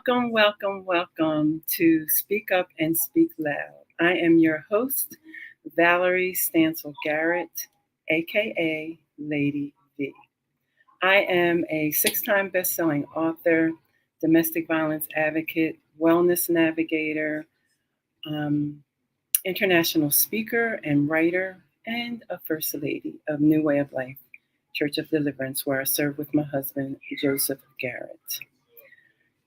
Welcome to Speak Up and Speak Loud. I am your host, Valerie Stansel Garrett, aka Lady V. I am a 6-time best-selling author, domestic violence advocate, wellness navigator, um, international speaker and writer, and a first lady of New Way of Life, Church of Deliverance, where I serve with my husband, Joseph Garrett.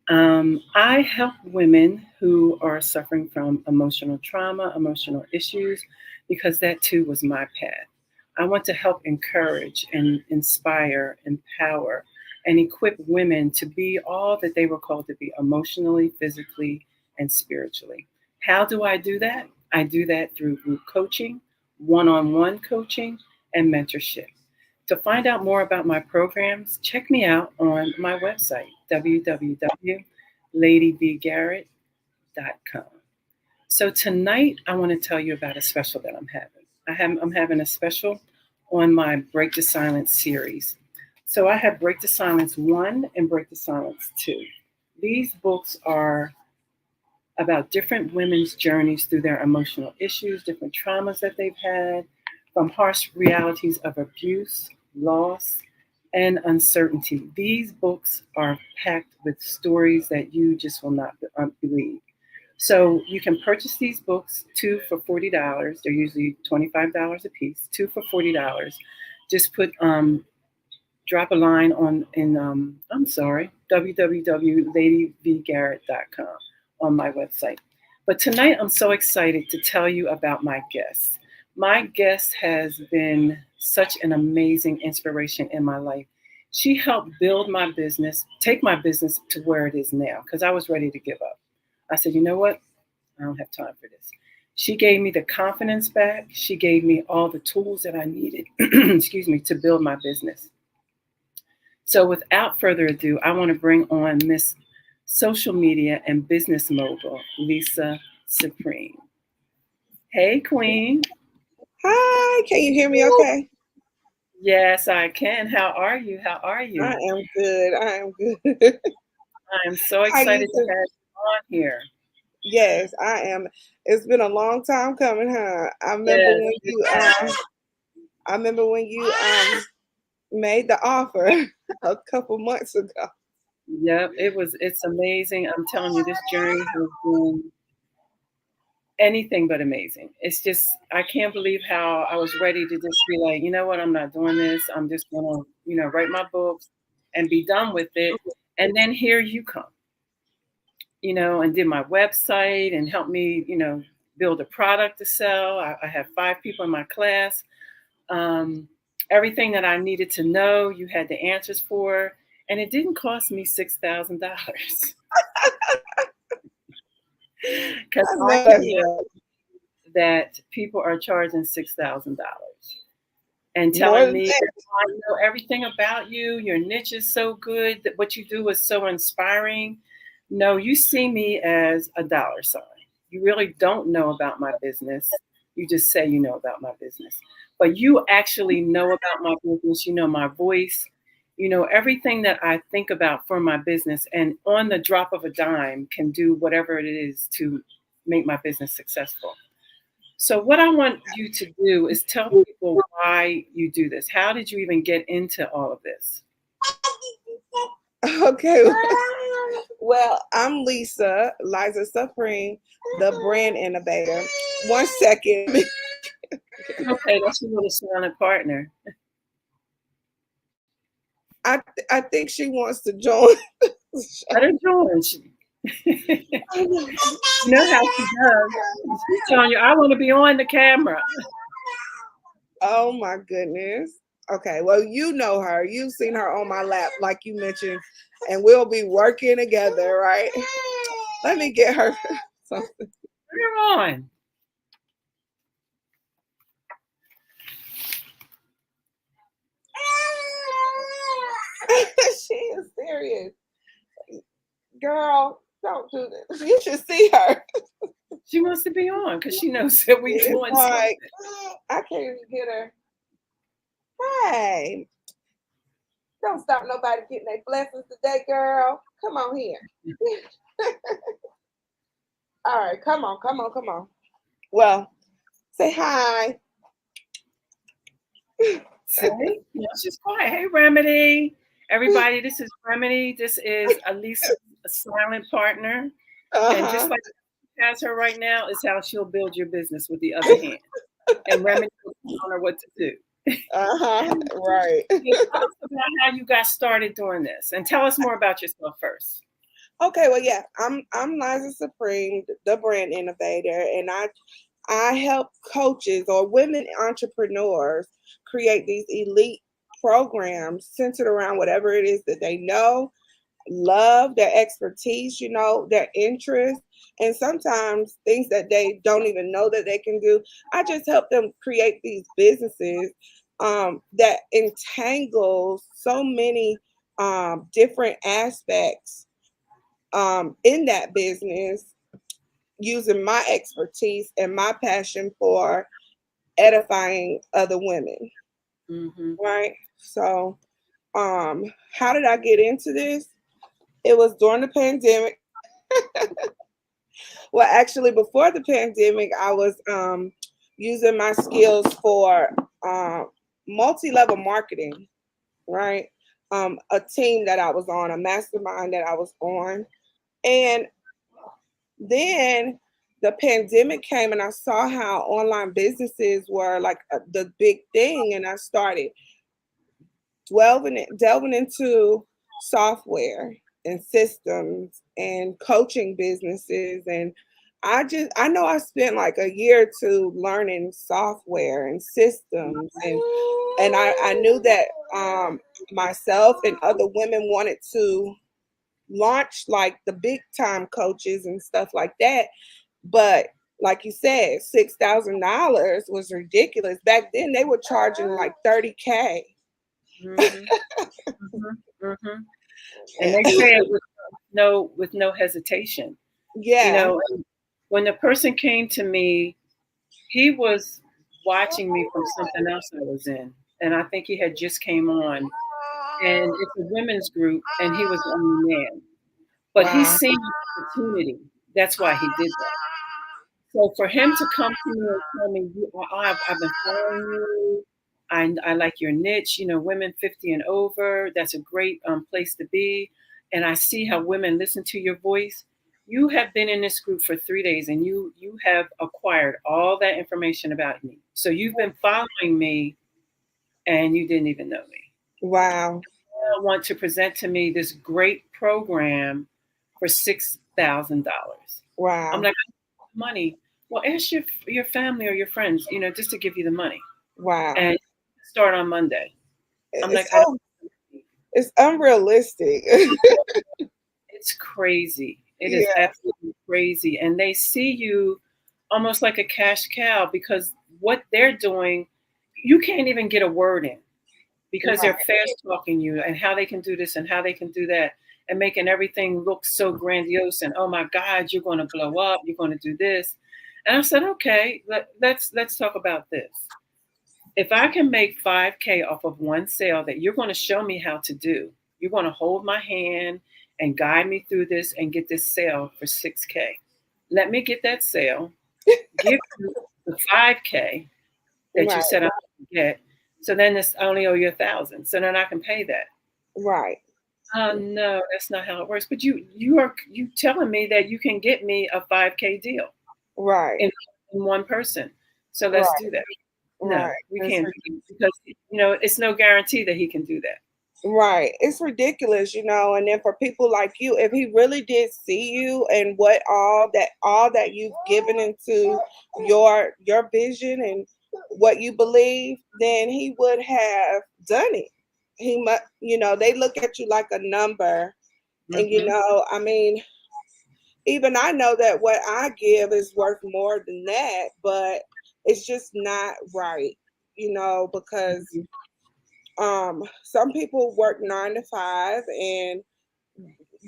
I help women who are suffering from emotional trauma, emotional issues, because that too was my path. I want to help encourage and inspire, empower, and equip women to be all that they were called to be emotionally, physically, and spiritually. How do I do that? I do that through group coaching, one on one coaching, and mentorship. To find out more about my programs, check me out on my website, www.ladyvgarrett.com. So tonight, I want to tell you about a special that I'm having. I'm having a special on my Break the Silence series. So I have Break the Silence 1 and Break the Silence 2. These books are about different women's journeys through their emotional issues, different traumas that they've had, from harsh realities of abuse, loss, and uncertainty. These books are packed with stories that you just will not believe. So you can purchase these books, two for $40. They're usually $25 a piece, two for $40. Just drop a line www.ladyvgarrett.com on my website. But tonight I'm so excited to tell you about my guest. My guest has been such an amazing inspiration in my life. She helped build my business, take my business to where it is now, because I was ready to give up. I said, you know what? I don't have time for this. She gave me the confidence back. She gave me all the tools that I needed, excuse me, to build my business. So without further ado, I want to bring on Miss Social Media and Business Mogul, Lisa Supreme. Hey, Queen. Hi, can you hear me okay? Yes, I can. How are you? How are you? I am good. I am good. I'm so How you excited to have doing? you on here. Yes, I am. It's been a long time coming, huh? Yes, it has. I remember when you made the offer a couple months ago. Yep, it's amazing. I'm telling you, this journey has been anything but amazing. It's just I can't believe how I was ready to just be like, you know what, I'm not doing this. I'm just gonna, write my books and be done with it. And then here you come, and did my website and helped me, build a product to sell. I have 5 people in my class. Um, Everything that I needed to know, you had the answers for, and it didn't cost me $6,000 because I I know can that's right. that people are charging $6,000 and More telling than me that. that I know everything about you. Your niche is so good. That what you do is so inspiring. No, you see me as a dollar sign. You really don't know about my business. You just say you know about my business. But you actually know about my business. You know my voice. You know everything that I think about for my business. And on the drop of a dime, can do whatever it is to make my business successful. So, what I want you to do is tell people why you do this. How did you even get into all of this? Okay. Well, I'm Liza Supreme, the brand innovator. One second. Okay, that's your little silent partner. I think she wants to join. Let her join. You know how she does. She's telling you, I want to be on the camera. Oh my goodness. Okay, well, you know her. You've seen her on my lap, like you mentioned, and we'll be working together, right? Let me get her something. Bring her on. She is serious. Girl, don't do this. You should see her. She wants to be on because she knows that we're It's doing something. like, I can't even get her. Hey, don't stop nobody getting their blessings today, girl. Come on here. All right, come on, come on, come on. Well, say hi. See? Yeah, she's quiet. Hey, Remedy. Everybody, this is Remedy. This is Alisa's silent partner. And just Uh-huh. like she has her right now, is how she'll build your business with the other hand. And Remedy will tell her what to do. Uh-huh. Right. So tell us about how you got started doing this. And tell us more about yourself first. Okay, well, yeah, I'm Liza Supreme, the brand innovator, and I help coaches or women entrepreneurs create these elite programs centered around whatever it is that they know, love, their expertise, their interest, and sometimes things that they don't even know that they can do. I just help them create these businesses that entangles so many different aspects in that business using my expertise and my passion for edifying other women, Mm-hmm. right? So, how did I get into this? It was during the pandemic. Well, actually, before the pandemic, I was using my skills for multi-level marketing, right? A team that I was on, a mastermind that I was on, and then the pandemic came, and I saw how online businesses were like the big thing, and I started delving into software and systems and coaching businesses. And I know I spent like a year or two learning software and systems, and I knew that myself and other women wanted to launch like the big time coaches and stuff like that. But like you said, $6,000 was ridiculous. Back then they were charging like 30K. Mm-hmm. Mm-hmm. Mm-hmm. And they say it with no hesitation. You Yeah. know, when the person came to me, he was watching me from something else I was in, and I think he had just came on, and it's a women's group, and he was the only man, but he Wow. seen an opportunity. That's why he did that. So for him to come to me and tell me, I've been following you. I like your niche, women 50 and over. That's a great place to be. And I see how women listen to your voice. You have been in this group for 3 days, and you have acquired all that information about me. So you've been following me, and you didn't even know me. Wow. I want to present to me this great program for $6,000. I'm Wow. like, money. Well, ask your family or your friends, just to give you the money Wow. and start on Monday. I'm like, It's I don't. so it's unrealistic. It's crazy. It is Yeah. absolutely crazy, and they see you almost like a cash cow because what they're doing, you can't even get a word in because they're Right. fast talking you and how they can do this and how they can do that and making everything look so grandiose and oh my God, you're going to blow up, you're going to do this. And I said, okay, let's talk about this. If I can make 5K off of one sale that you're going to show me how to do, you're going to hold my hand and guide me through this and get this sale for 6K. Let me get that sale, give you the 5K that you Right. said I would get. So then this I only owe you 1,000. So then I can pay that. Right. Oh no, that's not how it works. But you telling me that you can get me a 5K deal Right. in one person. So let's Right. do that. No, Right. we can't do it because it's no guarantee that he can do that. Right. It's ridiculous, and then for people like you, if he really did see you and what all that you've given into your vision and what you believe, then he would have done it. He must, they look at you like a number. And Hmm. I mean, even I know that what I give is worth more than that, but it's just not right, because some people work 9 to 5, and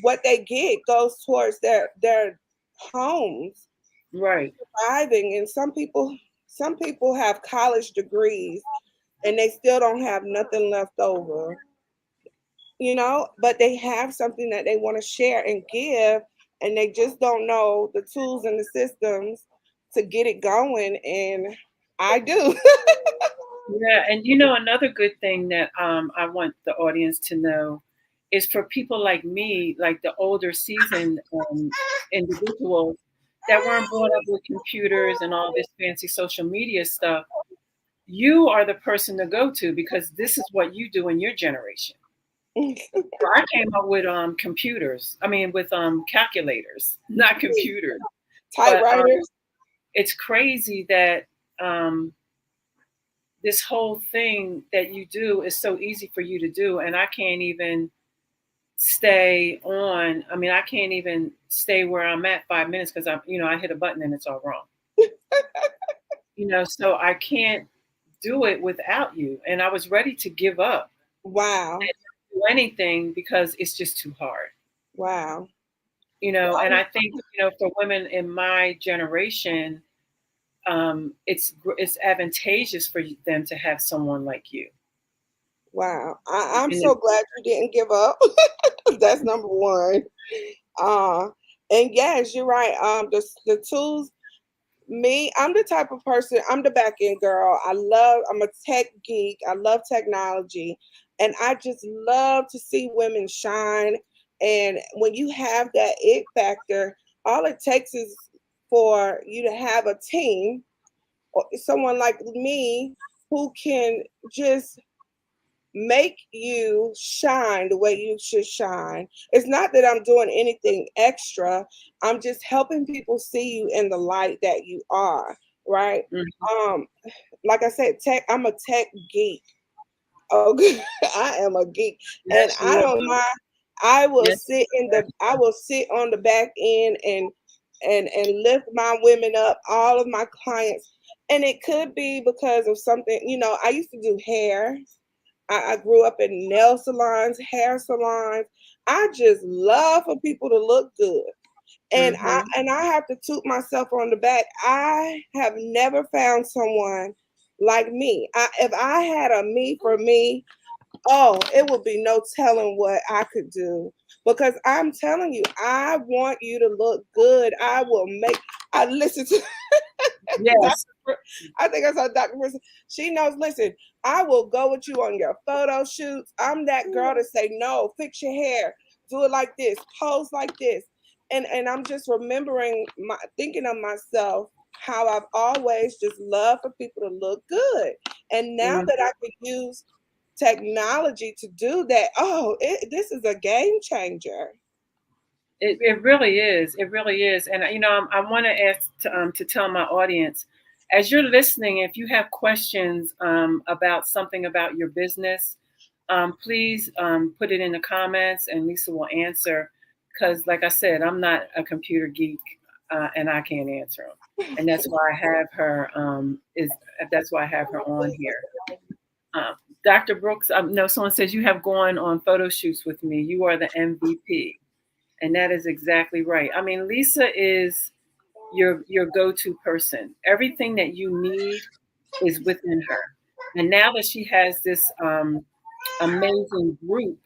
what they get goes towards their homes, Right. surviving. And some people have college degrees and they still don't have nothing left over, but they have something that they want to share and give and they just don't know the tools and the systems to get it going. And I do. Yeah, and another good thing that I want the audience to know is for people like me, like the older seasoned individuals that weren't brought up with computers and all this fancy social media stuff. You are the person to go to because this is what you do in your generation. So I came up with computers. I mean, with calculators, not computers. But Typewriters. it's crazy that this whole thing that you do is so easy for you to do, and I can't even stay on. I mean, I can't even stay where I'm at 5 minutes because I hit a button and it's all wrong. So I can't do it without you. And I was ready to give up. Wow. And do anything because it's just too hard. Wow. And I think, for women in my generation, it's advantageous for them to have someone like you. Wow. I'm so glad you didn't give up. That's number one. And yes, you're right. The tools, I'm the type of person, I'm the back end girl. I'm a tech geek. I love technology. And I just love to see women shine. And when you have that it factor, all it takes is for you to have a team or someone like me who can just make you shine the way you should shine. It's not that I'm doing anything extra. I'm just helping people see you in the light that you are, right? Mm-hmm. Like I said, I'm a tech geek. Oh, I am a geek, and Yes, I you don't are. mind. I will Yes. sit on the back end and lift my women up, all of my clients. And it could be because of something, I used to do hair. I grew up in nail salons, hair salons. I just love for people to look good. And I Mm-hmm. and I have to toot myself on the back. I have never found someone like me. If I had a me for me, oh, it would be no telling what I could do. Because I'm telling you, I want you to look good. I listen to Yes. I think I saw Dr. Wilson. She knows, listen, I will go with you on your photo shoots. I'm that girl to say, no, fix your hair, do it like this, pose like this. And I'm just thinking of myself, how I've always just loved for people to look good. And now that I can use technology to do that, this is a game changer. It really is. It really is. And I want to ask to tell my audience, as you're listening, if you have questions about something about your business, please put it in the comments, and Lisa will answer. Because, like I said, I'm not a computer geek, and I can't answer them. And that's why I have her. That's why I have her on here. Um, Dr. Brooks, no, someone says you have gone on photo shoots with me. You are the MVP. And that is exactly right. I mean, Lisa is your go-to person. Everything that you need is within her. And now that she has this amazing group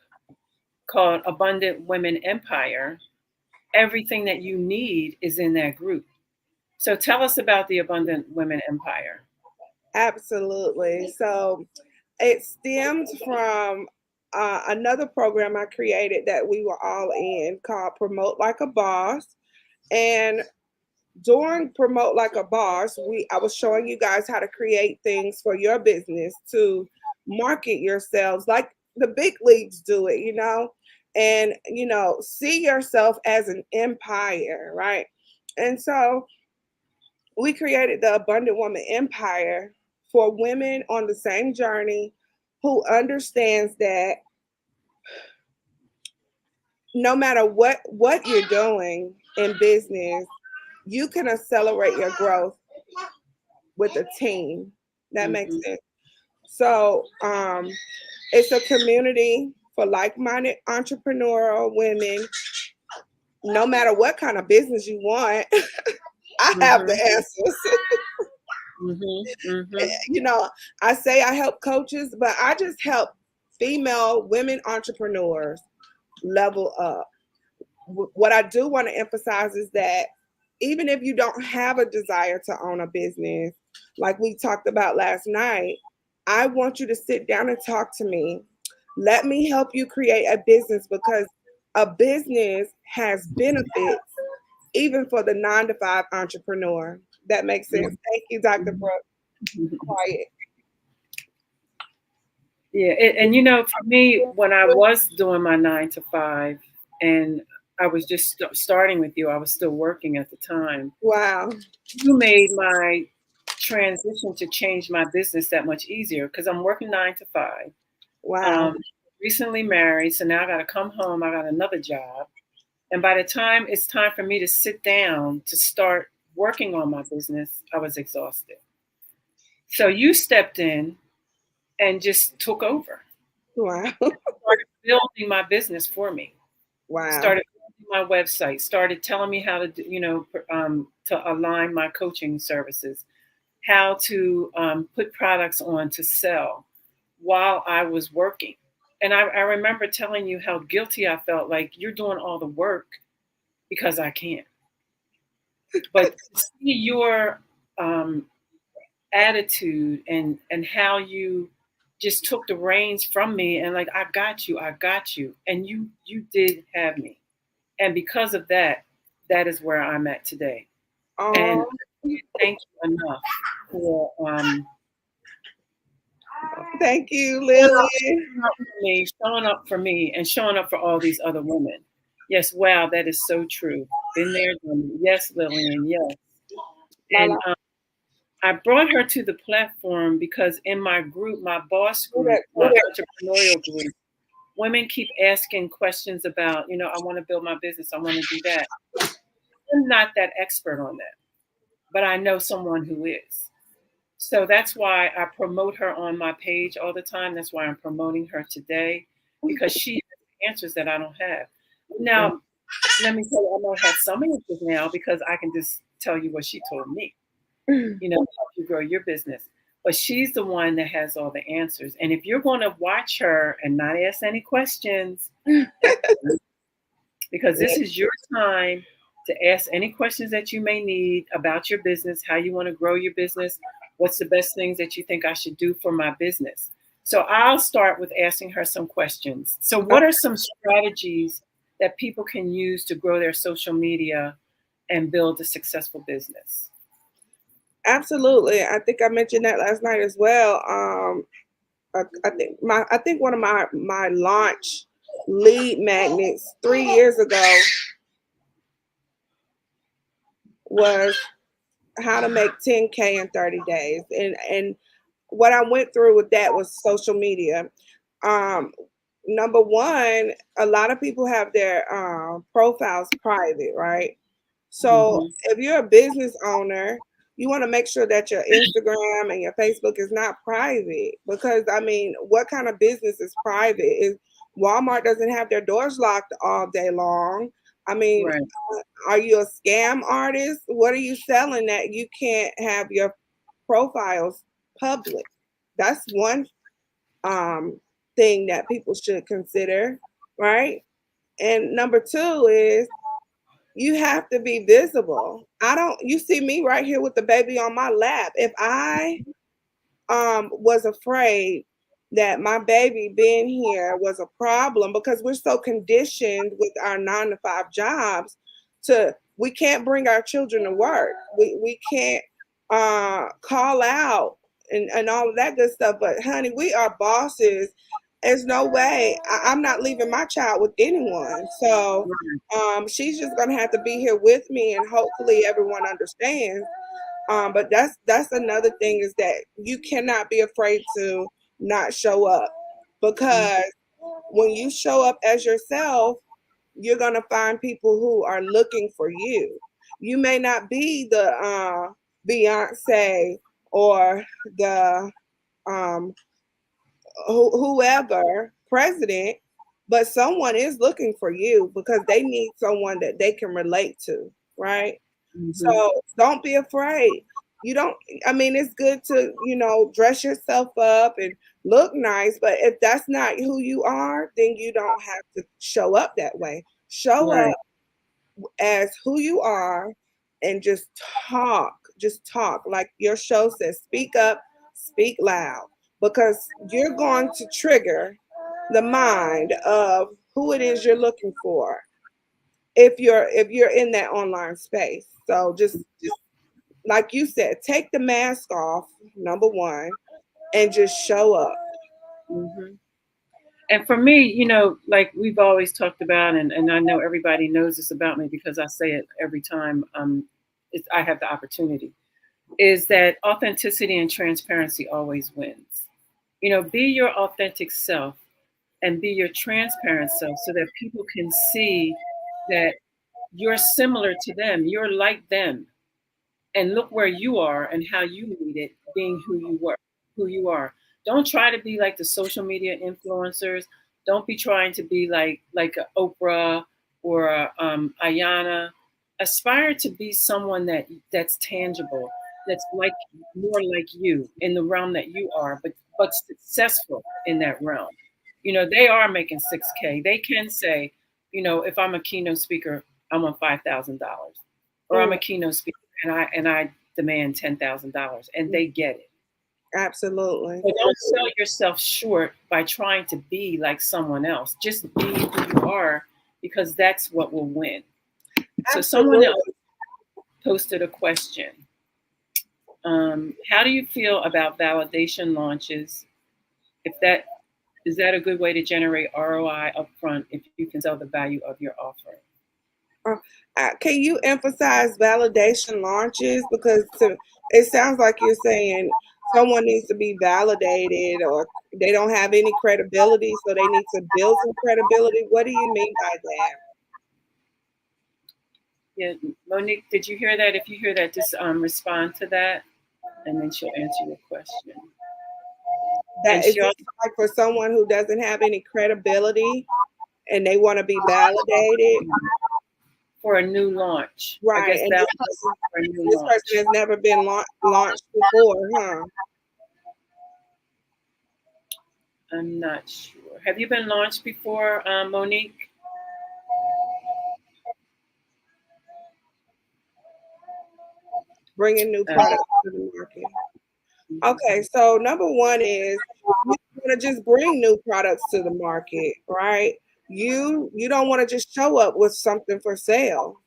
called Abundant Women Empire, everything that you need is in that group. So tell us about the Abundant Women Empire. Absolutely. So it stemmed from another program I created that we were all in called Promote Like a Boss. And during Promote Like a Boss, I was showing you guys how to create things for your business to market yourselves like the big leagues do it, and see yourself as an empire, right? And so we created the Abundant Woman Empire for women on the same journey who understands that no matter what you're doing in business, you can accelerate your growth with a team. That makes Mm-hmm. sense. So it's a community for like-minded entrepreneurial women. No matter what kind of business you want, I have the Mm-hmm. answers. Mm-hmm. Mm-hmm. I say I help coaches, but I just help female women entrepreneurs level up. what I do want to emphasize is that even if you don't have a desire to own a business, like we talked about last night, I want you to sit down and talk to me. Let me help you create a business because a business has benefits even for the 9 to 5 entrepreneur. That makes sense. Thank you, Dr. Brooke. Quiet. Yeah, and for me, when I was doing my 9 to 5, and I was just starting with you, I was still working at the time. Wow. You made my transition to change my business that much easier because I'm working 9 to 5. Wow. Recently married, so now I got to come home. I got another job, and by the time it's time for me to sit down to start working on my business, I was exhausted. So you stepped in and just took over. Wow. Started building my business for me. Wow. Started building my website. Started telling me how to, to align my coaching services, how to put products on to sell while I was working. And I remember telling you how guilty I felt, like you're doing all the work because I can't. But to see your attitude and how you just took the reins from me and like I got you, and you did have me, and because of that, that is where I'm at today. And Oh, I can't thank you enough for thank you, showing up, Lily. showing up for me, and showing up for all these other women. Yes, wow, that is so true. Been there, done it. Yes, Lillian, yes. And Lala, I brought her to the platform because in my group, my boss who group, that? my entrepreneurial group, women keep asking questions about, I want to build my business, I want to do that. I'm not that expert on that, but I know someone who is. So that's why I promote her on my page all the time. That's why I'm promoting her today, because she has answers that I don't have. Now, let me tell you, I might have some answers now because I can just tell you what she told me, help you grow your business. But she's the one that has all the answers. And if you're going to watch her and not ask any questions, because this is your time to ask any questions that you may need about your business, how you want to grow your business, what's the best things that you think I should do for my business. So I'll start with asking her some questions. So, what are some strategies that people can use to grow their social media and build a successful business? Absolutely. I think I mentioned that last night as well. I think one of my launch lead magnets 3 years ago was how to make 10K in 30 days. And what I went through with that was social media. Um, Number one, a lot of people have their profiles private, right? So Mm-hmm. if you're a business owner, you want to make sure that your Instagram and your Facebook is not private, because I mean, what kind of business is private? Is Walmart doesn't have their doors locked all day long. I mean, Right. are you a scam artist? What are you selling that you can't have your profiles public? That's one um, thing that people should consider, right? And number two is you have to be visible. You see me right here with the baby on my lap. If I was afraid that my baby being here was a problem, because we're so conditioned with our 9 to 5 jobs to we can't bring our children to work. We can't call out and all of that good stuff. But honey, we are bosses. There's no way I'm not leaving my child with anyone. So she's just gonna have to be here with me, and hopefully everyone understands. But that's another thing, is that you cannot be afraid to not show up, because when you show up as yourself, you're gonna find people who are looking for you. You may not be the Beyonce or the um, whoever president, but someone is looking for you because they need someone that they can relate to, right? Mm-hmm. So don't be afraid. You don't, I mean, it's good to, dress yourself up and look nice, but if that's not who you are, then you don't have to show up that way. Show Right. up as who you are and just talk. Like your show says, speak up, speak loud, because you're going to trigger the mind of who it is you're looking for if you're in that online space. So just like you said, take the mask off, number one, and just show up. Hmm. And for me, like we've always talked about, and I know everybody knows this about me because I say it every time I have the opportunity, is that authenticity and transparency always wins. Be your authentic self and be your transparent self so that people can see that you're similar to them, you're like them, and look where you are and how you need it, being who you are. Don't try to be like the social media influencers. Don't be trying to be like a Oprah or a, Ayana. Aspire to be someone that's tangible, that's like more like you in the realm that you are, but successful in that realm. They are making 6K. They can say, if I'm a keynote speaker, I'm on $5,000, or I'm Mm, a keynote speaker and I demand $10,000, and they get it. absolutely. So don't sell yourself short by trying to be like someone else. Just be who you are, because that's what will win. So someone else Absolutely. posted a question. How do you feel about validation launches? If that Is that a good way to generate ROI upfront if you can sell the value of your offering? Uh, can you emphasize validation launches? Because it sounds like you're saying someone needs to be validated or they don't have any credibility, so they need to build some credibility. What do you mean by that? Yeah, Monique, did you hear that? If you hear that, just respond to that, and then she'll answer your question. And That is she this also, like for someone who doesn't have any credibility and they want to be validated, for a new launch, I right? guess And that for a new this person launch. has never been launched before, huh? I'm not sure. Have you been launched before, Monique? Bringing new Uh, products to the market. Okay, so number one is you want to just bring new products to the market, right? You don't want to just show up with something for sale.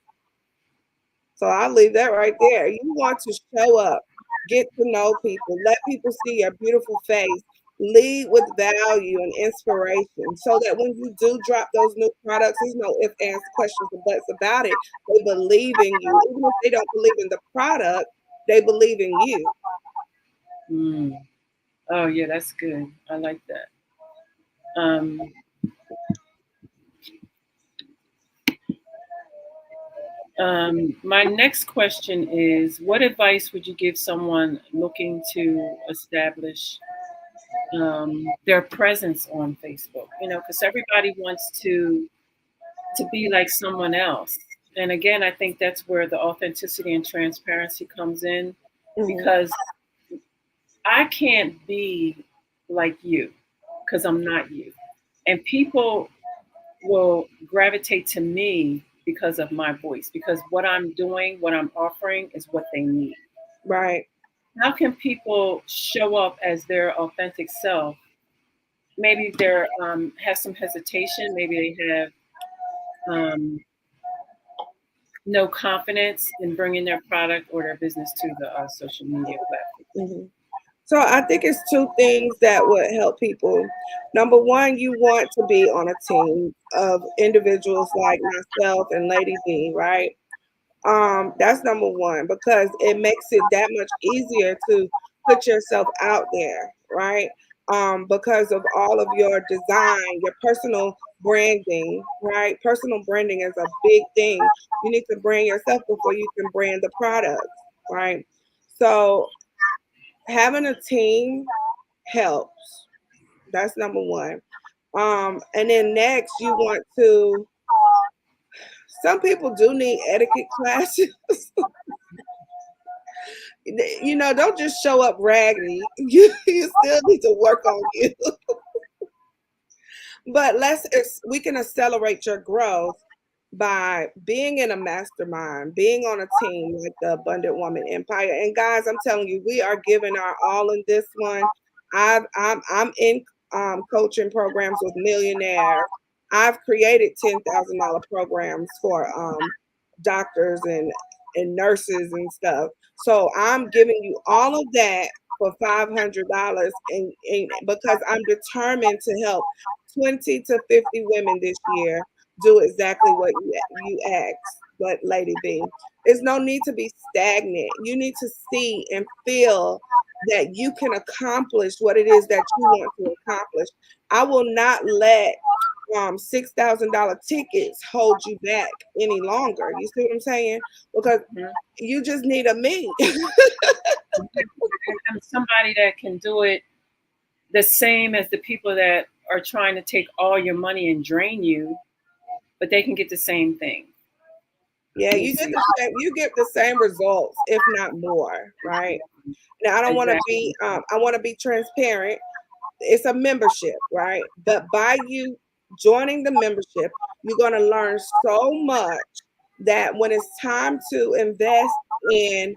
So I'll leave that right there. You want to show up, get to know people, let people see your beautiful face, lead with value and inspiration so that when you do drop those new products, there's no ifs, ands, questions, or buts about it. They believe in you. Even if they don't believe in the product, they believe in you. mm. Oh yeah, that's good. I like that. Um, my next question is, what advice would you give someone looking to establish their presence on Facebook? Because everybody wants to be like someone else. And again, I think that's where the authenticity and transparency comes in, Mhm. because I can't be like you because I'm not you. And people will gravitate to me because of my voice, because what I'm doing, what I'm offering is what they need. Right. How can people show up as their authentic self? Maybe they're have some hesitation. Maybe they have um, no confidence in bringing their product or their business to the social media platform. Mhm. So I think it's two things that would help people. Number one, you want to be on a team of individuals like myself and Lady D, right? That's number one because it makes it that much easier to put yourself out there, right? Because of all of your design, your personal branding, right? Personal branding is a big thing. You need to brand yourself before you can brand the products, right? So having a team helps. That's number one. And then next, you want to. Some people do need etiquette classes. Don't just show up raggedy. You still need to work on you. But we can accelerate your growth by being in a mastermind, being on a team like the Abundant Woman Empire. And guys, I'm telling you, we are giving our all in this one. I'm in coaching programs with millionaires. I've created $10,000 programs for doctors and nurses and stuff. So I'm giving you all of that for $500, and because I'm determined to help 20 to 50 women this year do exactly what you asked, but Lady B. There's no need to be stagnant. You need to see and feel that you can accomplish what it is that you want to accomplish. I will not let $6,000 tickets hold you back any longer. You see what I'm saying? Because you just need a me. And somebody that can do it the same as the people that are trying to take all your money and drain you, but they can get the same thing. Yeah, you get the same results, if not more, right? Now I don't want to be I want to be transparent. It's a membership, right? But by you joining the membership, you're going to learn so much that when it's time to invest in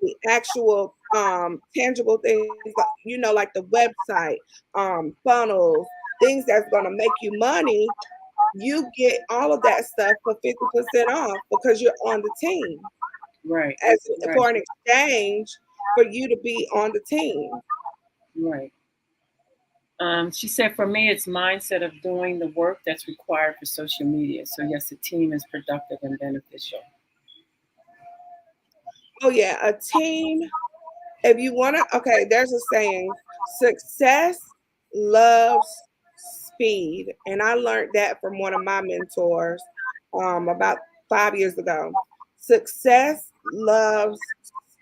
the actual tangible things, like the website, funnels, things that's going to make you money, you get all of that stuff for 50% off because you're on the team. Right. For an exchange for you to be on the team. Right. She said, for me, it's mindset of doing the work that's required for social media. So yes, the team is productive and beneficial. Oh yeah, a team. If you want to, okay, there's a saying, success loves speed. And I learned that from one of my mentors about 5 years ago. Success loves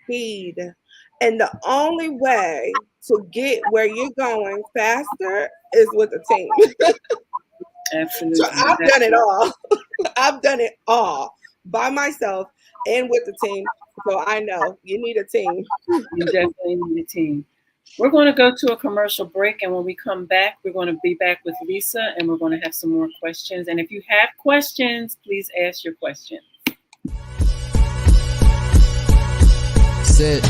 speed. And the only way to get where you're going faster is with a team. Absolutely. So I've done it all. I've done it all by myself and with the team. So I know you need a team. You definitely need a team. We're going to go to a commercial break, and when we come back, we're going to be back with Lisa, and we're going to have some more questions. And if you have questions, please ask your question. Said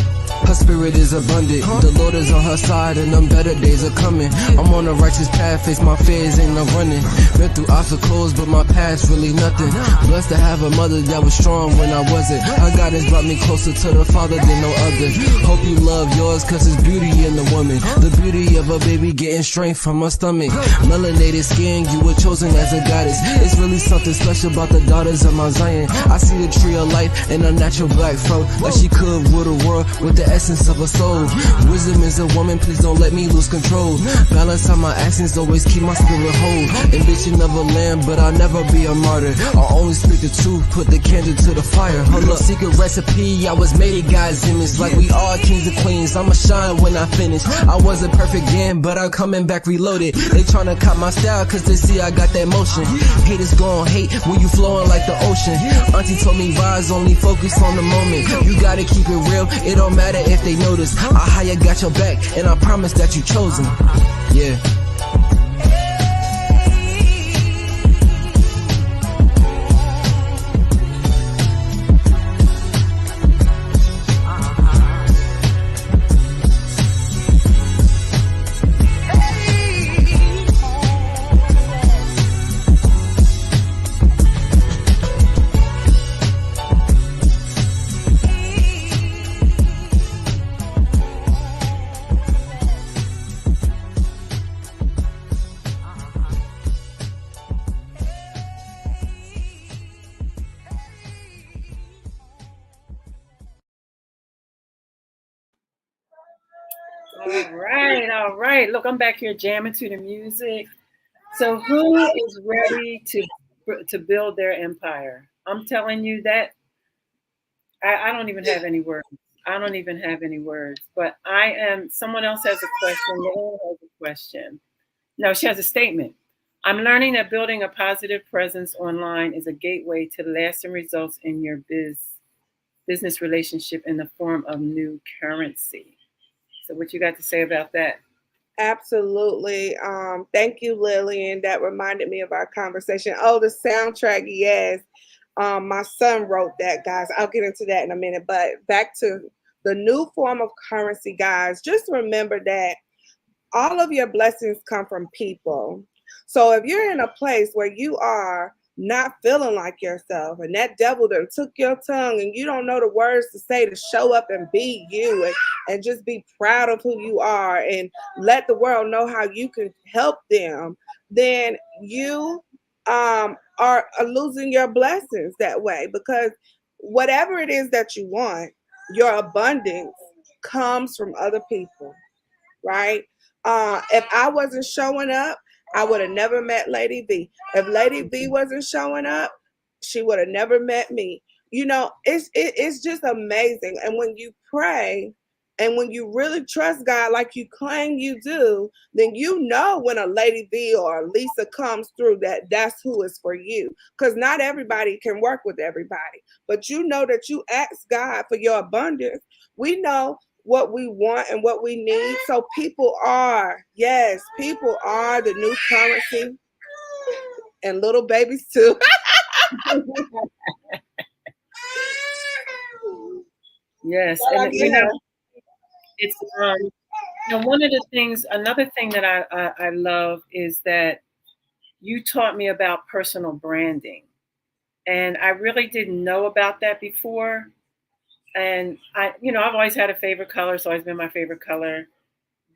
her spirit is abundant. The Lord is on her side and them better days are coming. I'm on a righteous path, face my fears, ain't no running. Been through obstacles, but my past really nothing. Blessed to have a mother that was strong when I wasn't. Her guidance brought me closer to the Father than no other. Hope you love yours, cause it's beauty in the woman. The beauty of a baby getting strength from her stomach. Melanated skin, you were chosen as a goddess. It's really something special about the daughters of Mount Zion. I see the tree of life in a natural black fro, like she could rule the world with the essence of a soul. Wisdom is a woman, please don't let me lose control. Balance out my actions, always keep my spirit whole. Ambition of a lamb, but I'll never be a martyr. I'll only speak the truth, put the candle to the fire. Hold up, secret recipe, I was made in God's image. Like we all kings and queens, I'ma shine when I finish. I wasn't perfect then, but I'm coming back reloaded. They tryna cop my style, cause they see I got that motion. Haters gon' hate when you flowing like the ocean. Auntie told me rise, only focus on the moment. You gotta keep it real, it don't matter if they notice. I higher got your back, and I promise that you chosen. Yeah. All right. Look, I'm back here jamming to the music. So who is ready to build their empire? I'm telling you that I don't even have any words. I don't even have any words. But I am. Someone else has a question. Laura has a question. No, she has a statement. I'm learning that building a positive presence online is a gateway to lasting results in your business relationship in the form of new currency. So what you got to say about that? Absolutely. Thank you, Lillian. That reminded me of our conversation. Oh, the soundtrack, yes. My son wrote that, guys. I'll get into that in a minute. But back to the new form of currency, guys. Just remember that all of your blessings come from people. So if you're in a place where you are not feeling like yourself and that devil done took your tongue and you don't know the words to say to show up and be you and just be proud of who you are and let the world know how you can help them, then you are losing your blessings that way, because whatever it is that you want, your abundance comes from other people, right? If I wasn't showing up, I would have never met Lady V. If Lady V wasn't showing up, she would have never met me. You know, it's just amazing. And when you pray and when you really trust God like you claim you do, then you know when a Lady V or a Lisa comes through that that's who is for you. Because not everybody can work with everybody. But you know that you ask God for your abundance. We know what we want and what we need. So people are, yes, people are the new currency, and little babies too. Yes, But and you know, again, it's one of the things. Another thing that I love is that you taught me about personal branding, and I really didn't know about that before. And I've always had a favorite color. It's always been my favorite color.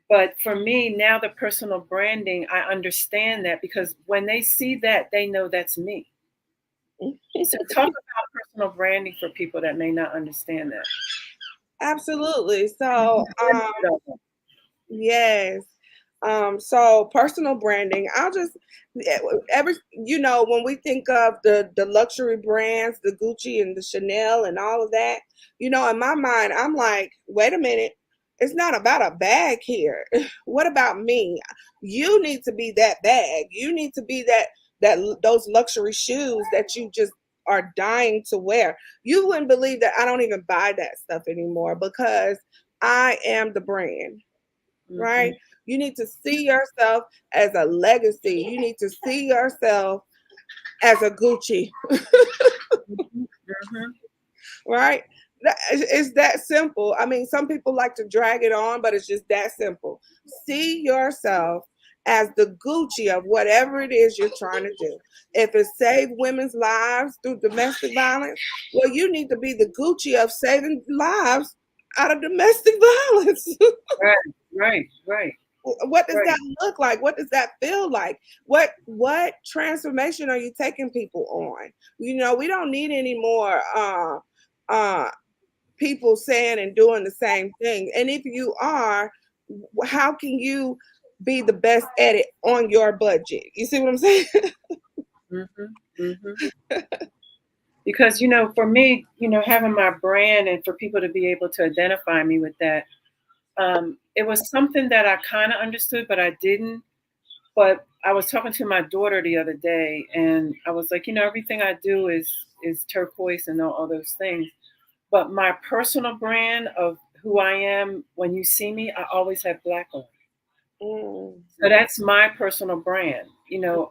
But for me, now the personal branding, I understand that because when they see that, they know that's me. So talk about personal branding for people that may not understand that. absolutely. So, yes. So personal branding, I'll just every when we think of the luxury brands, the Gucci and the Chanel and all of that, in my mind, I'm like, wait a minute, it's not about a bag here. What about me? You need to be that bag. You need to be that those luxury shoes that you just are dying to wear. You wouldn't believe that I don't even buy that stuff anymore because I am the brand, Mm-hmm. right? You need to see yourself as a legacy. You need to see yourself as a Gucci, Mm-hmm. right? It's that simple. I mean, some people like to drag it on, but it's just that simple. See yourself as the Gucci of whatever it is you're trying to do. If it's save women's lives through domestic violence, well, you need to be the Gucci of saving lives out of domestic violence. Right, right, right, What does right. that look like? What does that feel like? What transformation are you taking people on? We don't need any more uh people saying and doing the same thing. And if you are, how can you be the best at it on your budget? You see what I'm saying? Mm-hmm. Mm-hmm. Because for me, having my brand and for people to be able to identify me with that, it was something that I kind of understood, but I didn't. But I was talking to my daughter the other day, and I was like, everything I do is turquoise and all those things. But my personal brand of who I am, when you see me, I always have black on. Mm. So that's my personal brand.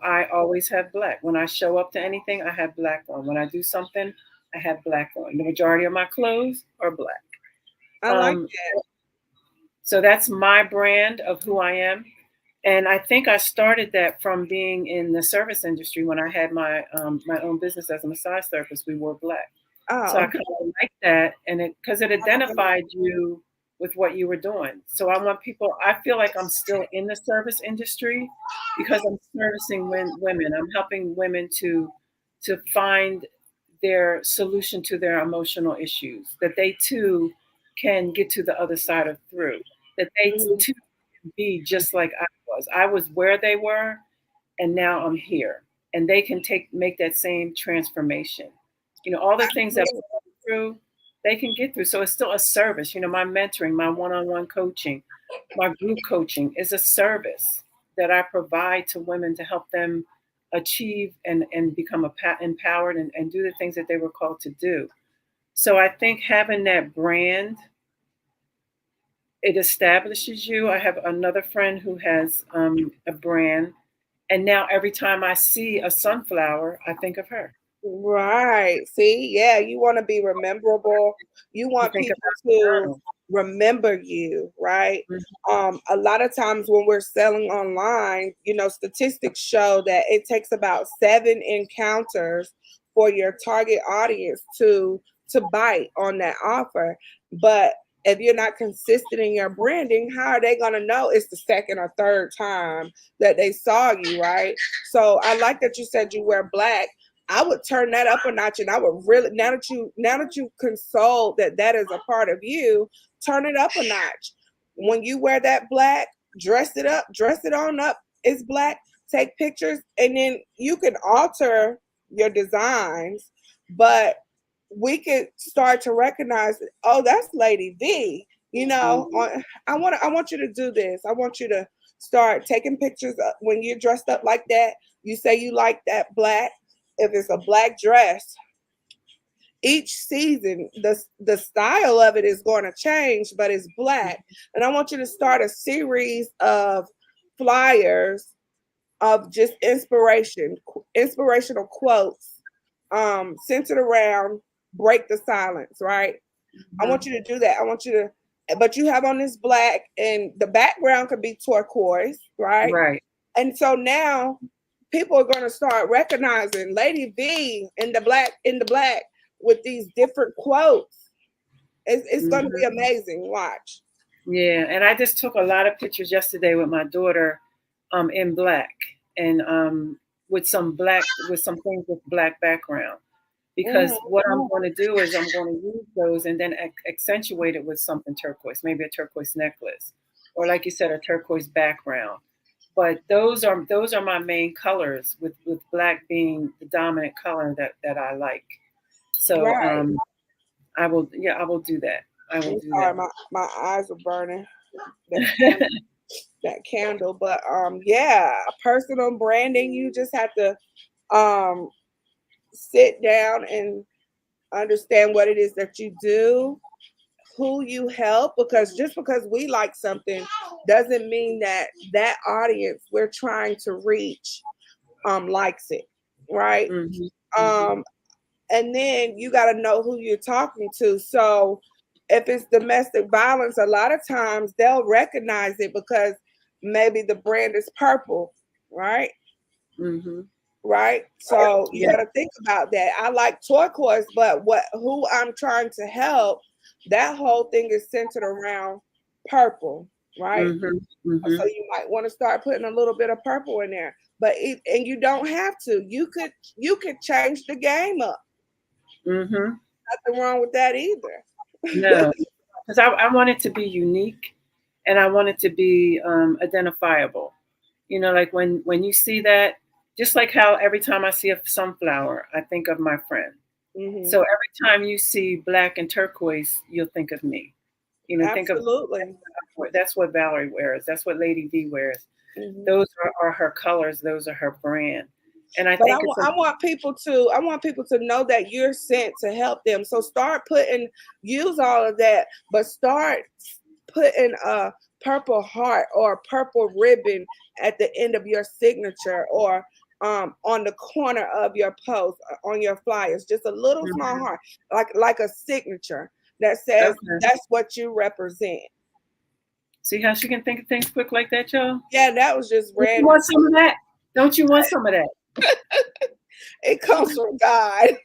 I always have black. When I show up to anything, I have black on. When I do something, I have black on. The majority of my clothes are black. I like Um, so that's my brand of who I am. And I think I started that from being in the service industry when I had my own business as a massage therapist. We wore black. So I oh, kind of like that, and because it identified you with what you were doing. So I want people. I feel like I'm still in the service industry because I'm servicing women. I'm helping women to find their solution to their emotional issues. That they too can get to the other side of through. That they mm, too can be just like I was. I was where they were, and now I'm here, and they can make that same transformation. All the things that I'm going through, they can get through. So it's still a service. My mentoring, my one-on-one coaching, my group coaching is a service that I provide to women to help them achieve and become empowered and do the things that they were called to do. So I think having that brand it establishes you. I have another friend who has a brand, and now every time I see a sunflower, I think of her. Right. See, yeah, you want to be rememberable. You I want think people about the to journal. remember you, right? Mhm. A lot of times when we're selling online, statistics show that it takes about 7 encounters for your target audience to bite on that offer. But if you're not consistent in your branding, how are they going to know it's the second or third time that they saw you, right? So I like that you said you wear black. I would turn that up a notch, and I would really, now that you console that is a part of you, turn it up a notch. When you wear that black, dress it up, dress it on up. It's black. Take pictures, and then you can alter your designs, but we could start to recognize, oh, that's Lady V. I want you to do this. I want you to start taking pictures when you're dressed up like that. You say you like that black. If it's a black dress, each season the style of it is going to change, but it's black. And I want you to start a series of flyers of just inspirational quotes, centered around break the silence, right? I want you to do that. I want you to, but you have on this black, and the background could be turquoise, right? Right. And so now people are going to start recognizing Lady V in the black with these different quotes. It's going to be Hmm. amazing. Watch. Yeah, and I just took a lot of pictures yesterday with my daughter, in black, and with some things with black background. Because Mhm. what I'm going to do is I'm going to use those and then accentuate it with something turquoise, maybe a turquoise necklace, or like you said, a turquoise background. But those are my main colors, with black being the dominant color that I like. So Right. I will do that. I will I'm do sorry, that. my eyes are burning. That candle, but yeah, personal branding. You just have to um sit down and understand what it is that you do, who you help, because just because we like something doesn't mean that audience we're trying to reach likes it, right? Hmm. Hmm. um and then you got to know who you're talking to. So if it's domestic violence, a lot of times they'll recognize it because maybe the brand is purple, right? Hmm. Right. So you Yeah. got to think about that. I like turquoise, but who I'm trying to help, that whole thing is centered around purple, right? Hmm. Hmm. So you might want to start putting a little bit of purple in there, and you don't have to. You could change the game up. Hmm. Nothing wrong with that either. No, because I want it to be unique, and I want it to be identifiable. Like when you see that, just like how every time I see a sunflower, I think of my friend. Hmm. So every time you see black and turquoise, you'll think of me. Think of Absolutely. that's what Valerie wears. That's what Lady V wears. Hmm. Those are her colors. Those are her brand. And I But I think it's want I want people to know that you're sent to help them. So use all of that, but start putting a purple heart or a purple ribbon at the end of your signature, or on the corner of your post, on your flyers, just a little small Mhm. heart, like a signature that says Okay. that's what you represent. See how she can think of things quick like that, y'all? Yeah, that was just Don't you random. want some of that? Don't you want some of that? It comes from God.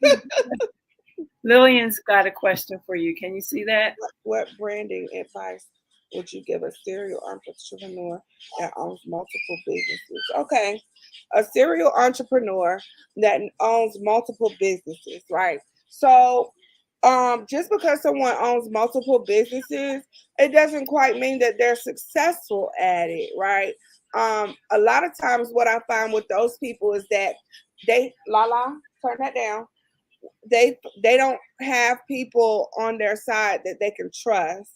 Lillian's got a question for you. Can you see that? What branding advice would you give a serial entrepreneur that owns multiple businesses? Okay, a serial entrepreneur that owns multiple businesses, right? So, just because someone owns multiple businesses, it doesn't quite mean that they're successful at it, right? A lot of times, what I find with those people is that turn that down, they don't have people on their side that they can trust,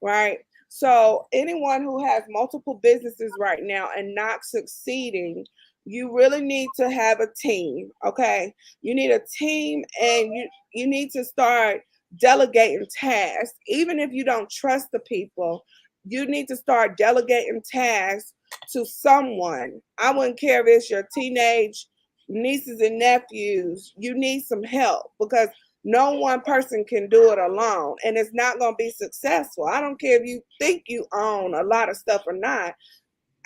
right? So anyone who has multiple businesses right now and not succeeding, you really need to have a team, okay? You need a team, and you need to start delegating tasks. Even if you don't trust the people, you need to start delegating tasks to someone. I wouldn't care if it's your teenage nieces and nephews. You need some help because no one person can do it alone, and it's not going to be successful. I don't care if you think you own a lot of stuff or not.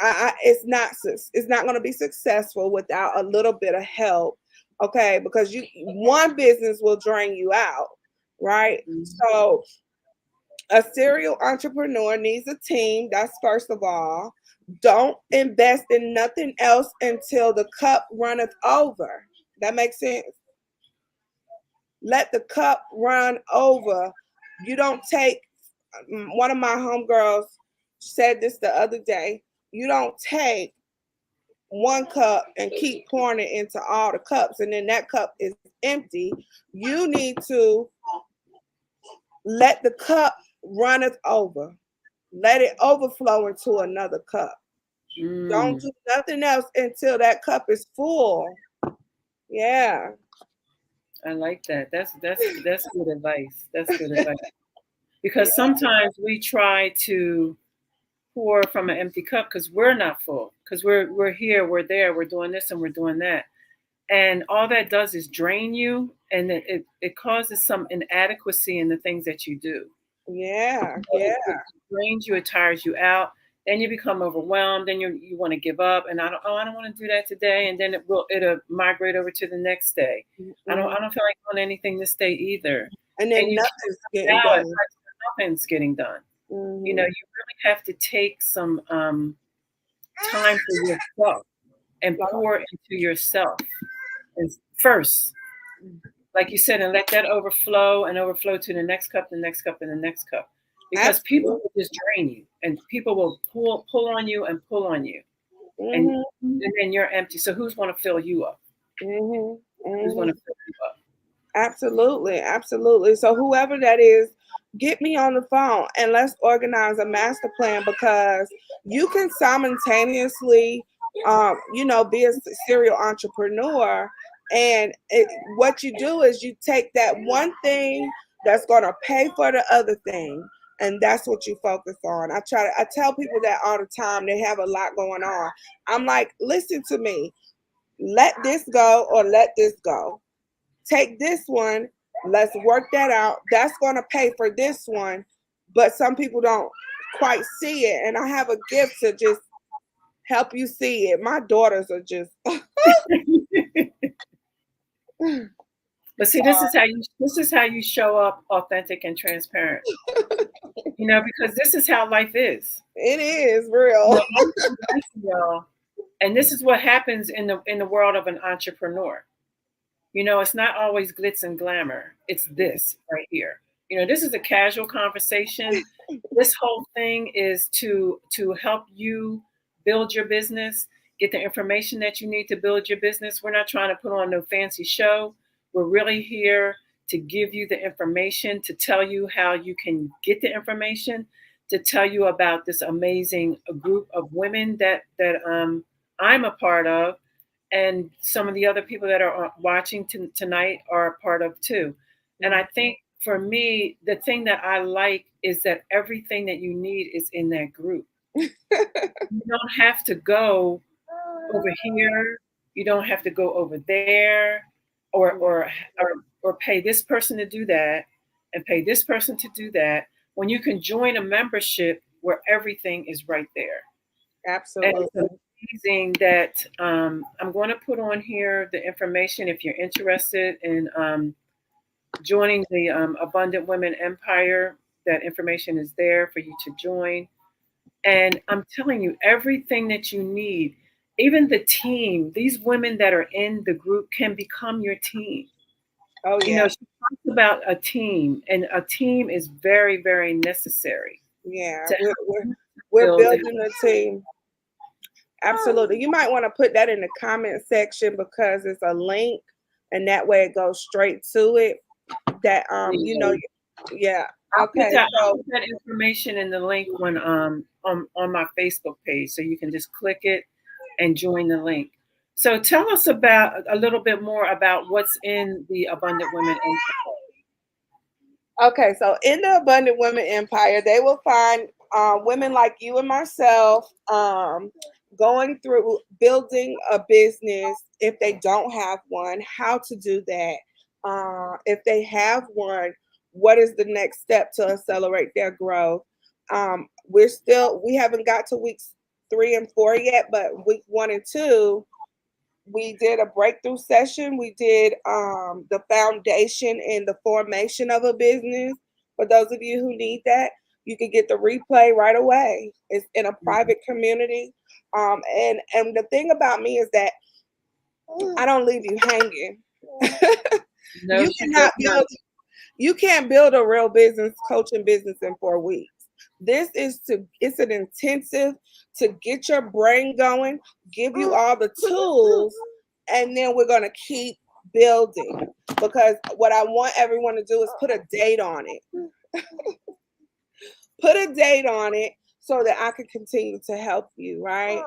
It's not going to be successful without a little bit of help. Okay, because one business will drain you out, right? Mhm. So a serial entrepreneur needs a team. That's first of all. Don't invest in nothing else until the cup runneth over. That makes sense. Let the cup run over. You don't take, one of my homegirls said this the other day, you don't take one cup and keep pouring it into all the cups and then that cup is empty. You need to let the cup runneth over. Let it overflow into another cup. Don't do nothing else until that cup is full. Yeah. I like that. That's good advice. That's good advice. Because sometimes we try to pour from an empty cup because we're not full. Because we're here, we're there, we're doing this and we're doing that. And all that does is drain you, and it causes some inadequacy in the things that you do. Yeah. So Yeah. it drains you, it tires you out. Then you become overwhelmed. Then you want to give up, and I don't want to do that today. And then it'll migrate over to the next day. I don't feel like doing anything this day either. And then And you nothing's getting now done. it's like nothing's getting done. Mhm. You know, you really have to take some time for yourself and pour into yourself first, like you said, and let that overflow to the next cup, the next cup, and the next cup. Because people will just drain you, and people will pull on you and pull on you, and then you're empty. So who's going to fill you up? Who's going to fill you up? Absolutely, absolutely. So whoever that is, get me on the phone and let's organize a master plan because you can simultaneously, be a serial entrepreneur. And what you do is you take that one thing that's going to pay for the other thing, and that's what you focus on. I tell people that all the time. They have a lot going on. I'm like, listen to me. Let this go or let this go. Take this one, let's work that out. That's going to pay for this one, but some people don't quite see it. And I have a gift to just help you see it. My daughters are just. But see, this is how you show up authentic and transparent. Because this is how life is. It is real. And this is what happens in the world of an entrepreneur. It's not always glitz and glamour. It's this right here. This is a casual conversation. This whole thing is to help you build your business, get the information that you need to build your business. We're not trying to put on no fancy show. We're really here to give you the information, to tell you how you can get the information, to tell you about this amazing group of women that I'm a part of. And some of the other people that are watching tonight are a part of too. And I think for me, the thing that I like is that everything that you need is in that group. You don't have to go over here. You don't have to go over there or pay this person to do that and pay this person to do that when you can join a membership where everything is right there. Absolutely. And it's amazing that I'm going to put on here the information if you're interested in joining the Abundant Women Empire. That information is there for you to join. And I'm telling you, everything that you need, even the team, these women that are in the group can become your team. Oh, yeah. She talks about a team, and a team is very, very necessary. Yeah, we're building a team. Absolutely. You might want to put that in the comment section because it's a link, and that way it goes straight to it. That yeah. Okay. I'll put that information in the link when on my Facebook page, so you can just click it and join the link. So tell us about a little bit more about what's in the Abundant Women Empire. Okay, so in the Abundant Women Empire, they will find women like you and myself going through building a business if they don't have one, how to do that. If they have one, what is the next step to accelerate their growth? We haven't got to weeks 3 and 4 yet, but week 1 and 2, we did a breakthrough session. We did the foundation and the formation of a business. For those of you who need that, you can get the replay right away. It's in a private community. And the thing about me is that I don't leave you hanging. No, you she does cannot not. build you can't build a real business, coaching business in 4 weeks. It's an intensive to get your brain going, give you all the tools, and then we're gonna keep building. Because what I want everyone to do is put a date on it. Put a date on it so that I can continue to help you, right?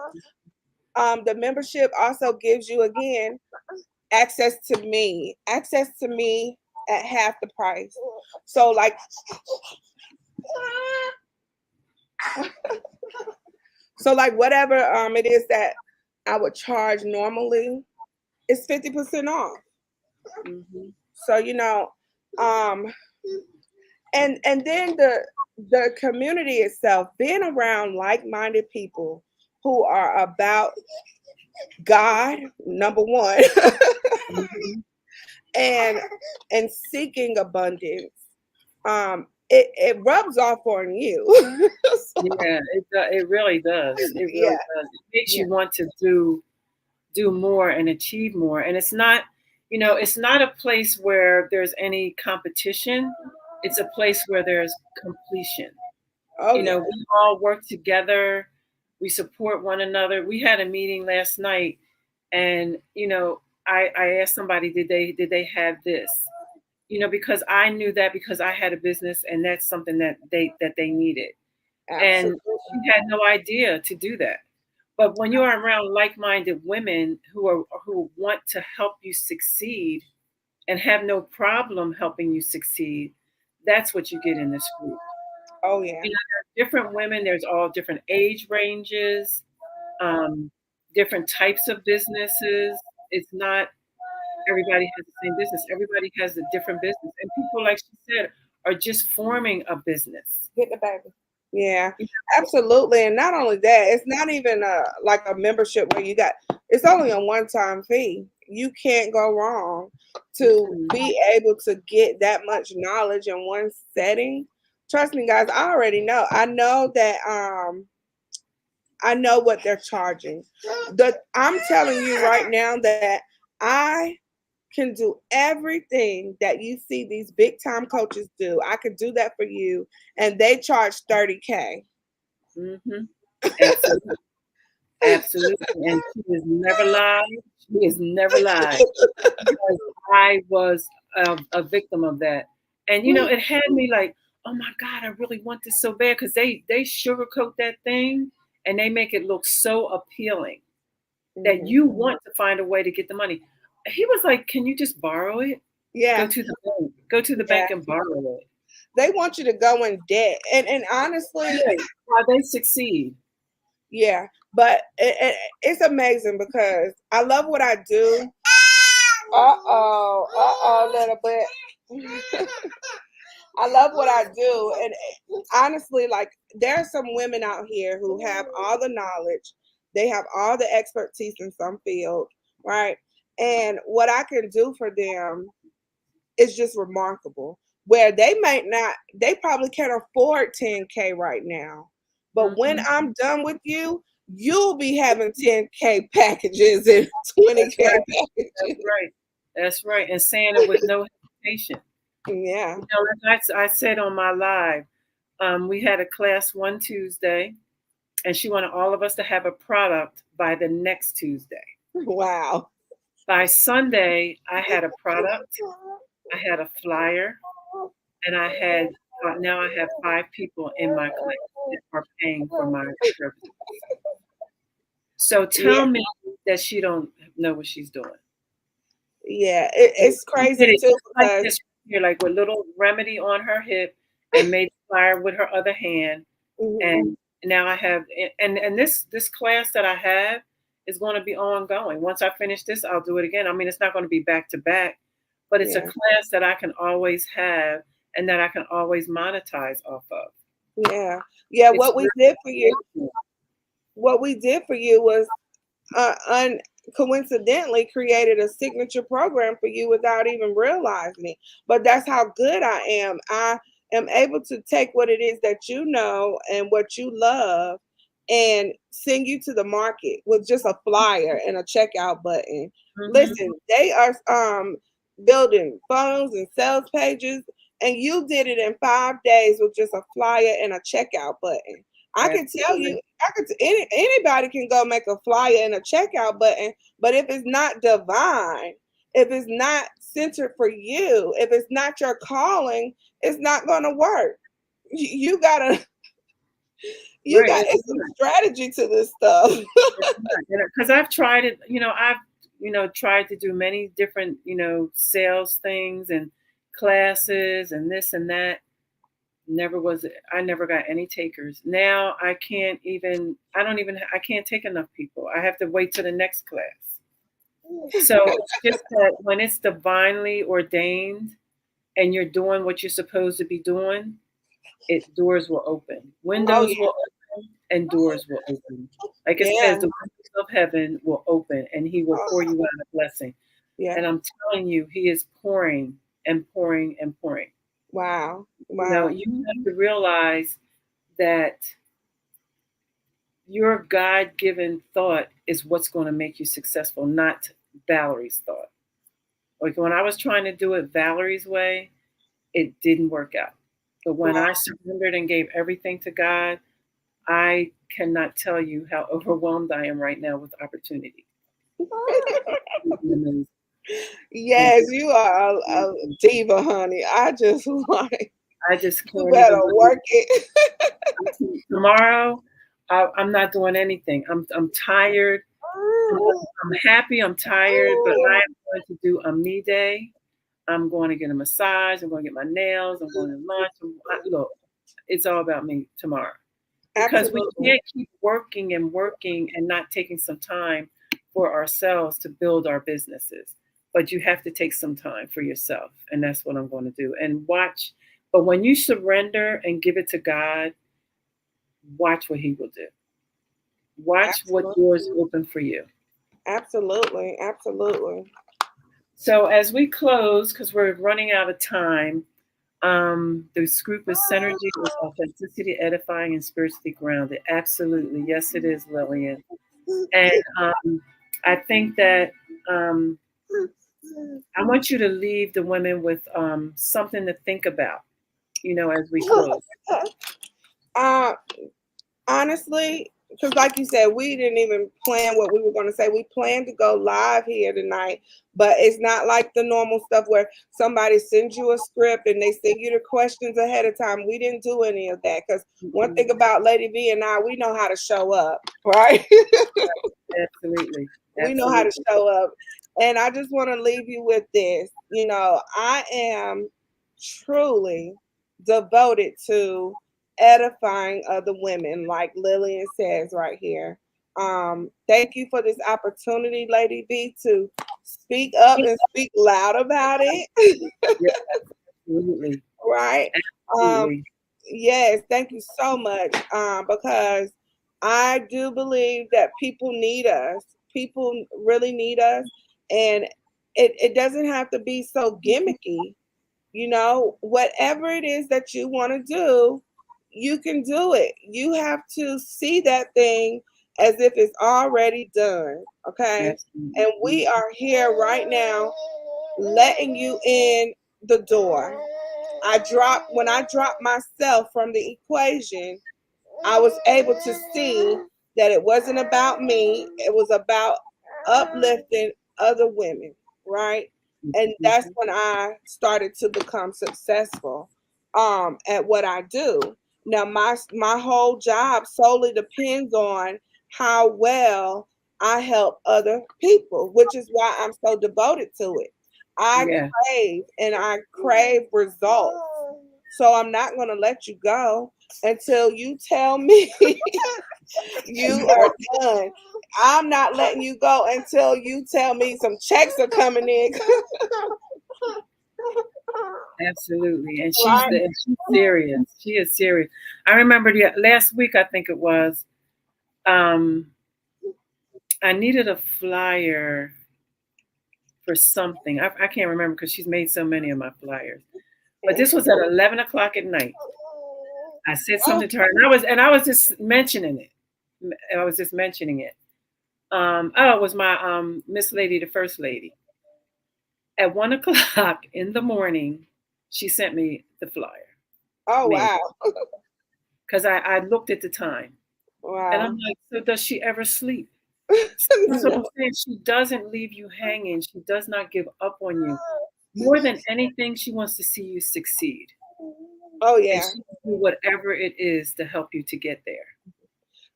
The membership also gives you again access to me. Access to me at half the price. So like whatever it is that I would charge normally, it's 50% off. Mhm. So um and then the community itself, being around like-minded people who are about God, number one, Mhm. and seeking abundance. It rubs off on you. So, Yeah, it really does. It yeah, really does. It makes yeah. you want to do more and achieve more. And it's not, it's not a place where there's any competition. It's a place where there's completion. Oh yeah. We all work together. We support one another. We had a meeting last night, and I asked somebody, did they have this? Because I knew that because I had a business, and that's something that they needed. And Absolutely. she had no idea to do that. But when you're around like-minded women who want to help you succeed and have no problem helping you succeed, that's what you get in this group. Oh yeah. There's different women. There's all different age ranges, um, different types of businesses. It's not everybody has the same business. Everybody has a different business, and people, like she said, are just forming a business. Get the baby. Yeah, absolutely. And not only that, it's not even like a membership where it's only a one-time fee. You can't go wrong to Mhm. be able to get that much knowledge in one setting. Trust me, guys, I already know. I know what they're charging. I'm telling you right now that I can do everything that you see these big time coaches do. I could do that for you, and they charge 30K. Mhm. Absolutely. Absolutely. And she has never lied. She has never lied because I was a victim of that. And it had me like, oh my God, I really want this so bad because they sugarcoat that thing and they make it look so appealing that Mhm. you want to find a way to get the money. He was like, can you just borrow it? Go Yeah, to the bank. Go to the yeah. bank and borrow it. They want you to go in debt, and honestly, Yeah. How they succeed. yeah. But it's amazing because I love what I do. Little bit. I love what I do, and honestly, like there are some women out here who have all the knowledge, they have all the expertise in some field, right? And what I can do for them is just remarkable. Where they probably can't afford 10K right now, but when Hmm. I'm done with you, you'll be having 10K packages and That's 20K right. That's packages. right. That's right. And saying it with no hesitation. Yeah. Like I said on my live, we had a class one Tuesday, and she wanted all of us to have a product by the next Tuesday. Wow. By Sunday, I had a product, I had a flyer, and now I have 5 people in my class that are paying for my services. So Yeah. tell me that she don't know what she's doing. Yeah. Like, It's she did crazy it too just like because this here, like with little Remedy on her hip, and made the flyer with her other hand. And now I have, and this class that I have is going to be ongoing. Once I finish this, I'll do it again. I mean, it's not going to be back to back, but it's a Yeah. class that I can always have and that I can always monetize off of. Yeah. Yeah. It's What we did for you was coincidentally created a signature program for you without even realizing it. But that's how good I am. I am able to take what it is that you know and what you love and send you to the market with just a flyer and a checkout button. Listen, they are building funnels and sales pages, and you did it in 5 days with just a flyer and a checkout button. I can tell you, anybody can go make a flyer and a checkout button, but if it's not divine, if it's not centered for you, if it's not your calling, it's not going to work. You gotta, right. it's some strategy to this stuff. Because I've tried it. I've tried to do many different sales things and classes and this and that. I never got any takers. Now I can't even, I can't take enough people. I have to wait till the next class. So it's just that when it's divinely ordained and you're doing what you're supposed to be doing, doors will open. Windows will open and doors will open. Like it says, the windows of heaven will open and he will pour you out a blessing. Yeah. And I'm telling you, he is pouring and pouring and pouring. Wow. You have to realize that your God-given thought is what's going to make you successful, not Valerie's thought. Like when I was trying to do it Valerie's way, it didn't work out. But when I surrendered and gave everything to God, I cannot tell you how overwhelmed I am right now with opportunity. Yes, you are a diva, honey. I just can't. You better work it. Tomorrow, I'm not doing anything. I'm tired. I'm happy. I'm tired, but I am going to do a me day. I'm going to get a massage. I'm going to get my nails. I'm going to lunch. Look, it's all about me tomorrow. Because we can't keep working and not taking some time for ourselves to build our businesses. But you have to take some time for yourself. And that's what I'm going to do. And watch. But when you surrender and give it to God, watch what he will do. Watch what doors open for you. Absolutely. Absolutely. So as we close, because we're running out of time, this group is synergy, is authenticity, edifying, and spiritually grounded. Absolutely. Yes, it is, Lillian. And I think that I want you to leave the women with something to think about, as we close. Honestly, because like you said, we didn't even plan what we were going to say. We planned to go live here tonight, but it's not like the normal stuff where somebody sends you a script and they send you the questions ahead of time. We didn't do any of that because one thing about Lady V and I, we know how to show up, right? Absolutely. We know how to show up. And I just want to leave you with this. I am truly devoted to edifying other women, like Lillian says right here. Thank you for this opportunity, Lady B, to speak up and speak loud about it. Yes, absolutely. Right? Absolutely. Yes, thank you so much. Because I do believe that people need us. People really need us. And it doesn't have to be so gimmicky. Whatever it is that you want to do, you can do it. You have to see that thing as if it's already done. Okay. Absolutely. And we are here right now letting you in the door. When I dropped myself from the equation, I was able to see that it wasn't about me. It was about uplifting other women, right? And that's when I started to become successful at what I do. Now my whole job solely depends on how well I help other people, which is why I'm so devoted to it. I Yeah. crave results. So I'm not going to let you go until you tell me you are done. I'm not letting you go until you tell me some checks are coming in. Absolutely. And Right? she's serious. She is serious. I remember last week, I think it was, um, I needed a flyer for something. I can't remember because she's made so many of my flyers. But this was at 11 o'clock at night. I said something to her, and I was just mentioning it. I was just mentioning it. It was my Miss Lady, the First Lady. At 1 o'clock in the morning, she sent me the flyer. Oh, Me, wow. because I looked at the time, and Wow. I'm like, so does she ever sleep? That's what I'm No. saying. She doesn't leave you hanging. She does not give up on you. More than anything, she wants to see you succeed. Oh, And yeah. she will do whatever it is to help you to get there.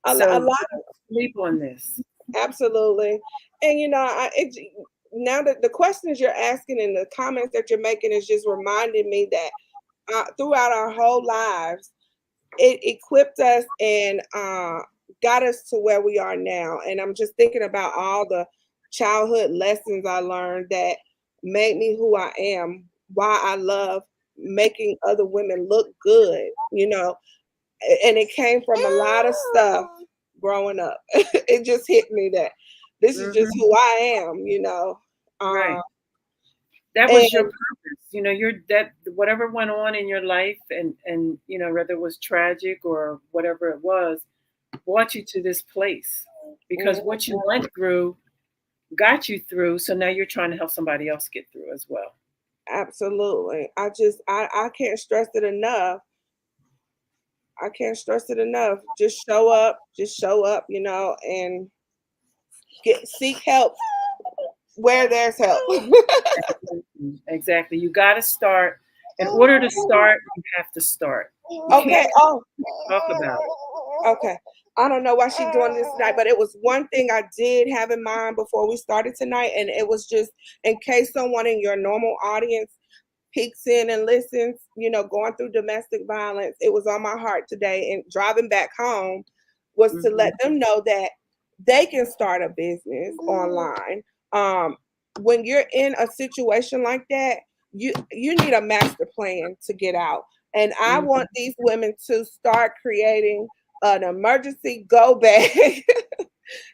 A So lot. don't sleep on this. Absolutely. And now that the questions you're asking and the comments that you're making is just reminding me that throughout our whole lives, it equipped us and got us to where we are now. And I'm just thinking about all the childhood lessons I learned that made me who I am, why I love making other women look good, and it came from a lot of stuff growing up. It just hit me that this is just Hmm. who I am, Right. That and was your purpose. You're that whatever went on in your life, and whether it was tragic or whatever it was, brought you to this place because what you went through got you through. So now you're trying to help somebody else get through as well. absolutely. I can't stress it enough. I can't stress it enough. Just show up, and seek help where there's help. Exactly. You got to start. In order to start, you have to start. You Okay. can't Oh, talk about it. okay. I don't know why she's doing this tonight, but it was one thing I did have in mind before we started tonight, and it was just in case someone in your normal audience peeks in and listens, going through domestic violence. It was on my heart today, and driving back home was to Mhm. let them know that they can start a business online. When you're in a situation like that, you need a master plan to get out. And I Mhm. want these women to start creating an emergency go bag.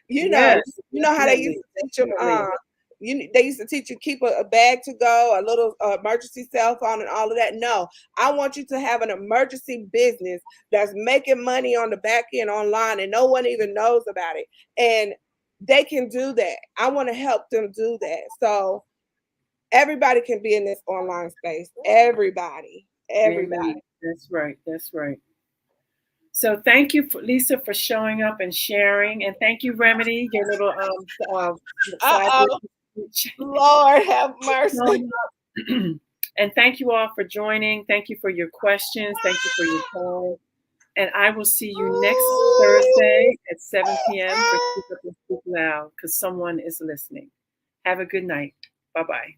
you know, Yes, you know how they used definitely, to teach them. definitely. They used to teach you keep a bag to go, a little emergency cell phone, and all of that. No, I want you to have an emergency business that's making money on the back end online, and no one even knows about it. And they can do that. I want to help them do that. So everybody can be in this online space. Everybody. Amen. That's right. That's right. So thank you, Lisa, for showing up and sharing, and thank you, Remedy, your little side Uh-oh. Lord have mercy. showing up. And thank you all for joining. Thank you for your questions. Thank you for your time. And I will see you next Thursday at 7 p.m. for Speak Up and Speak Loud because someone is listening. Have a good night. Bye bye.